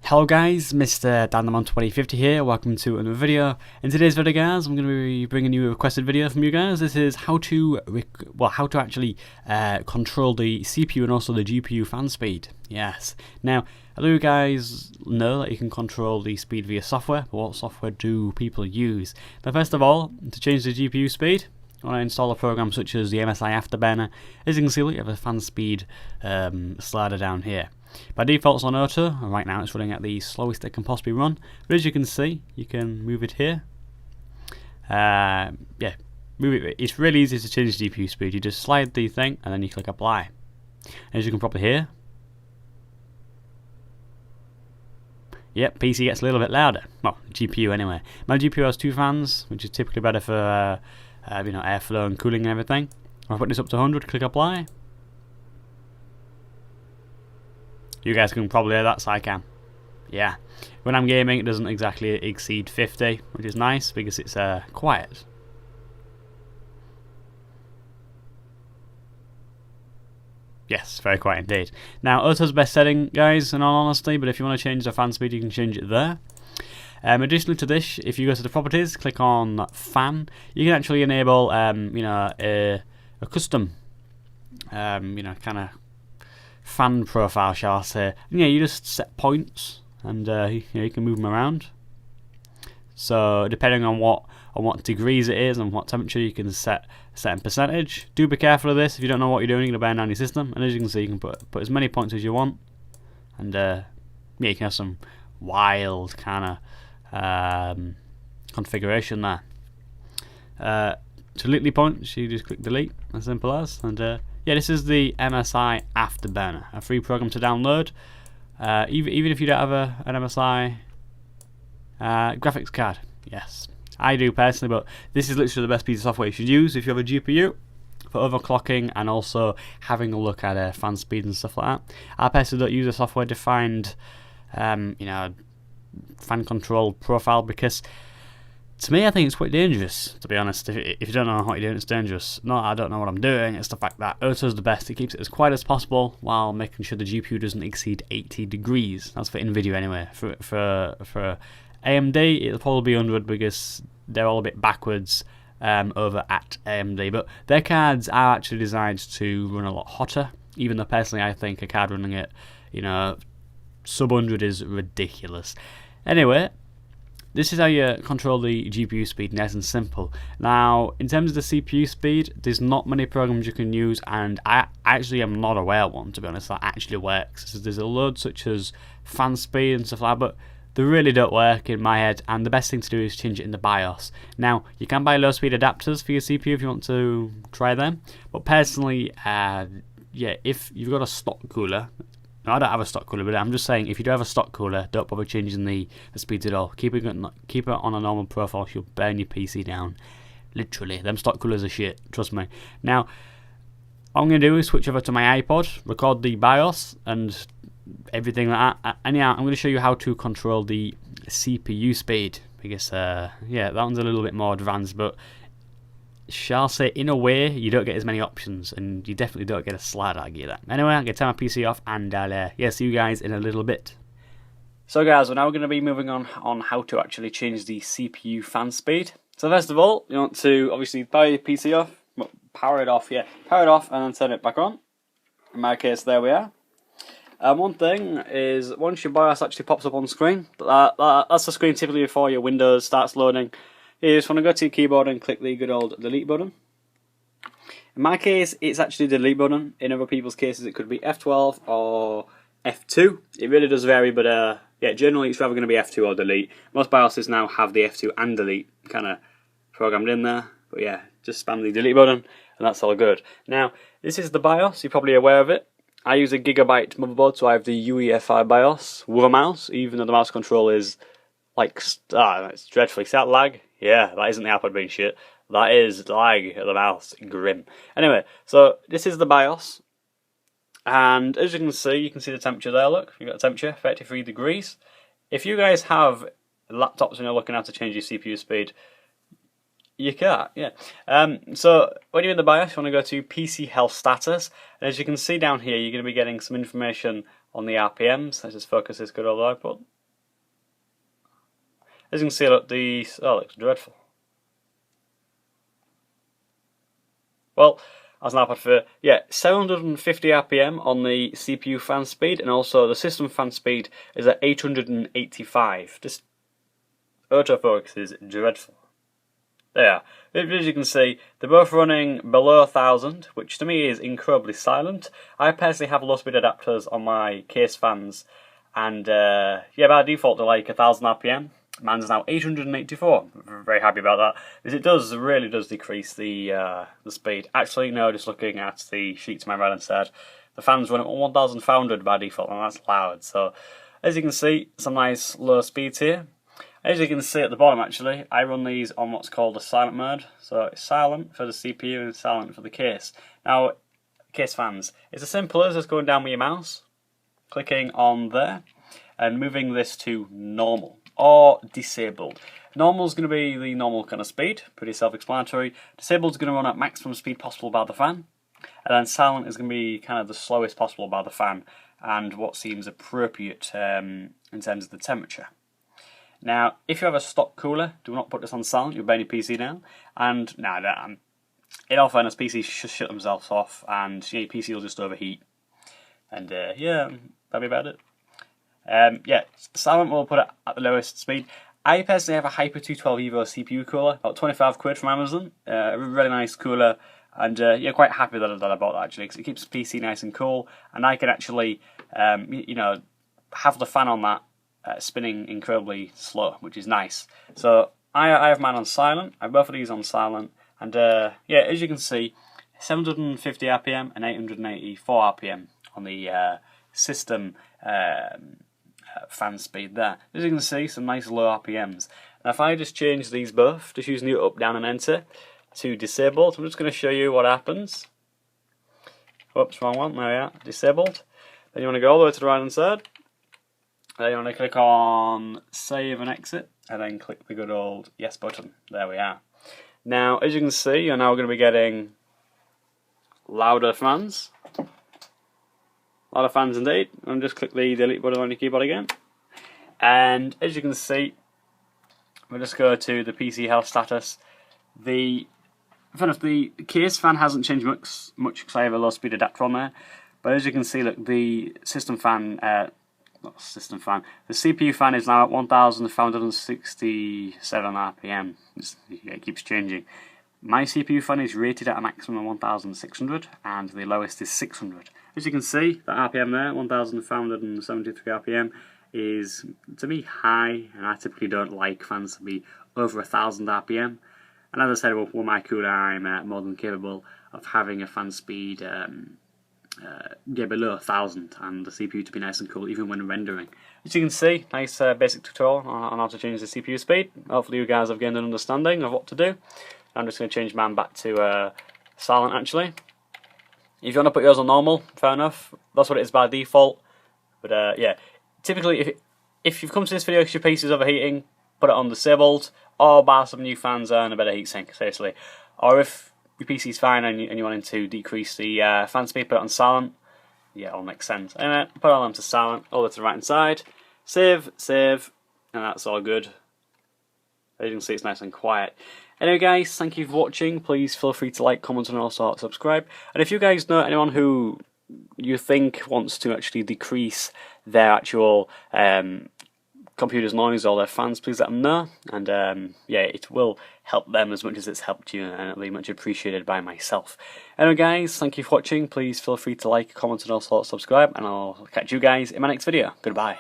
Hello guys, Mr. Dandamon2050 here, welcome to another video. In today's video guys, I'm going to be bringing you a requested video from you guys. This is how to actually control the CPU and also the GPU fan speed. Yes. Now, I know you guys know that you can control the speed via software, but what software do people use? Now first of all, to change the GPU speed, I want to install a program such as the MSI Afterburner. As you can see, we have a fan speed slider down here. By default it's on auto, and right now it's running at the slowest it can possibly run. But as you can see, you can move it here. Move it. It's really easy to change the GPU speed. You just slide the thing and then you click apply. As you can probably hear, yep, PC gets a little bit louder. Well, GPU anyway. My GPU has two fans, which is typically better for airflow and cooling and everything. If I put this up to 100, click apply. You guys can probably hear that, so I can. Yeah. When I'm gaming, it doesn't exactly exceed 50, which is nice because it's quiet. Yes, very quiet indeed. Now, auto's the best setting, guys, in all honesty, but if you want to change the fan speed, you can change it there. Additionally to this, if you go to the properties, click on fan, you can actually enable, a custom, kind of fan profile, shall I say. And yeah, you just set points, and you can move them around. So depending on what degrees it is and what temperature, you can set a certain percentage. Do be careful of this. If you don't know what you're doing, you're going to burn down your system. And as you can see, you can put as many points as you want, and you can have some wild kind of configuration there. To delete the points, you just click delete, as simple as. And yeah, this is the MSI Afterburner, a free program to download. Even if you don't have an MSI graphics card. Yes, I do personally, but this is literally the best piece of software you should use if you have a GPU for overclocking and also having a look at fan speed and stuff like that. I personally don't use a software-defined, fan control profile because, to me, I think it's quite dangerous, to be honest. If you don't know what you're doing, it's dangerous. No, I don't know what I'm doing, and stuff like that. Auto's the best. It keeps it as quiet as possible while making sure the GPU doesn't exceed 80 degrees. That's for NVIDIA anyway. For AMD, it'll probably be 100 because they're all a bit backwards over at AMD. But their cards are actually designed to run a lot hotter, even though personally I think a card running at, sub 100 is ridiculous. Anyway, this is how you control the GPU speed, nice and simple. Now, in terms of the CPU speed, there's not many programs you can use, and I actually am not aware of one, to be honest, that actually works. So there's a load such as fan speed and stuff like that, but they really don't work in my head, and the best thing to do is change it in the BIOS. Now, you can buy low-speed adapters for your CPU if you want to try them, but personally, if you've got a stock cooler, I don't have a stock cooler, but I'm just saying, if you do have a stock cooler, don't bother changing the speeds at all. Keep it on a normal profile, you'll burn your PC down. Literally, them stock coolers are shit, trust me. Now, what I'm going to do is switch over to my iPod, record the BIOS, and everything like that. And yeah, I'm going to show you how to control the CPU speed, because, that one's a little bit more advanced, but shall say, in a way, you don't get as many options, and you definitely don't get a slide, I'll give you that. Anyway, I'm going to turn my PC off, and I'll see you guys in a little bit. So guys, we're now going to be moving on how to actually change the CPU fan speed. So first of all, you want to obviously power your PC off, power it off, and then turn it back on. In my case, there we are. One thing is, once your BIOS actually pops up on screen, that's the screen typically before your Windows starts loading. You just want to go to your keyboard and click the good old delete button. In my case, it's actually the delete button. In other people's cases, it could be F12 or F2. It really does vary, but generally it's rather going to be F2 or delete. Most BIOSes now have the F2 and delete kind of programmed in there. But yeah, just spam the delete button and that's all good. Now, this is the BIOS. You're probably aware of it. I use a Gigabyte motherboard, so I have the UEFI BIOS with a mouse, even though the mouse control is it's dreadful. See that lag? Yeah, that isn't the iPod being shit. That is lag of the mouse. Grim. Anyway, so this is the BIOS. And as you can see the temperature there, look. You've got a temperature, 33 degrees. If you guys have laptops and you're looking how to change your CPU speed, you can't, yeah. So when you're in the BIOS, you want to go to PC Health Status. And as you can see down here, you're going to be getting some information on the RPMs. Let's just focus this good old output. As you can see, look, oh, it looks dreadful. Well, as an output for 750 RPM on the CPU fan speed, and also the system fan speed is at 885. Just autofocus is dreadful. There, as you can see, they're both running below 1000, which to me is incredibly silent. I personally have low speed adapters on my case fans, and by default they're like 1000 RPM. Mine's now 884. I'm very happy about that, because it really does decrease the speed. Actually, no, just looking at the sheet to my right hand side, the fans run at 1500 by default, and that's loud. So, as you can see, some nice low speeds here. As you can see at the bottom, actually, I run these on what's called a silent mode. So it's silent for the CPU and silent for the case. Now, case fans, it's as simple as just going down with your mouse, clicking on there, and moving this to normal or disabled. Normal is going to be the normal kind of speed, pretty self-explanatory. Disabled is going to run at maximum speed possible by the fan, and then silent is going to be kind of the slowest possible by the fan, and what seems appropriate in terms of the temperature. Now, if you have a stock cooler, do not put this on silent, you'll burn your PC down. And in all fairness, PCs should shut themselves off, and your PC will just overheat. And that'll be about it. Silent will put it at the lowest speed. I personally have a Hyper 212 Evo CPU cooler, about 25 quid from Amazon. A really nice cooler, and quite happy that I bought that actually, because it keeps the PC nice and cool, and I can actually, have the fan on that spinning incredibly slow, which is nice. So I have mine on silent. I have both of these on silent, and as you can see, 750 RPM and 884 RPM on the system fan speed there. As you can see, some nice low RPMs. Now if I just change these both, just using the up, down and enter to disabled, I'm just going to show you what happens. Whoops, wrong one, there we are, disabled. Then you want to go all the way to the right hand side. Then you want to click on save and exit, and then click the good old yes button. There we are. Now as you can see, you're now going to be getting louder fans. A lot of fans indeed. And just click the delete button on your keyboard again. And as you can see, we'll just go to the PC health status. The case fan hasn't changed much because I have a low speed adapter on there. But as you can see, look, the system fan, the CPU fan is now at 1567 RPM. It keeps changing. My CPU fan is rated at a maximum of 1500, and the lowest is 600. As you can see, the RPM there, 1573 RPM, is, to me, high, and I typically don't like fans to be over 1000 RPM. And as I said, with my cooler, I'm more than capable of having a fan speed below 1000, and the CPU to be nice and cool, even when rendering. As you can see, nice basic tutorial on how to change the CPU speed. Hopefully you guys have gained an understanding of what to do. I'm just going to change mine back to silent actually. If you want to put yours on normal, fair enough. That's what it is by default. But typically if you've come to this video because your PC is overheating, put it on disabled, or buy some new fans and a better heatsink, seriously. Or if your PC is fine and you wanting to decrease the fan speed, put it on silent. Yeah, it all makes sense. Anyway, put it on to silent, all the way to the right hand side. Save, and that's all good. As you can see, it's nice and quiet. Anyway guys, thank you for watching. Please feel free to like, comment and also subscribe. And if you guys know anyone who you think wants to actually decrease their actual computer's noise or their fans, please let them know. And it will help them as much as it's helped you, and it'll be much appreciated by myself. Anyway guys, thank you for watching. Please feel free to like, comment and also subscribe, and I'll catch you guys in my next video. Goodbye.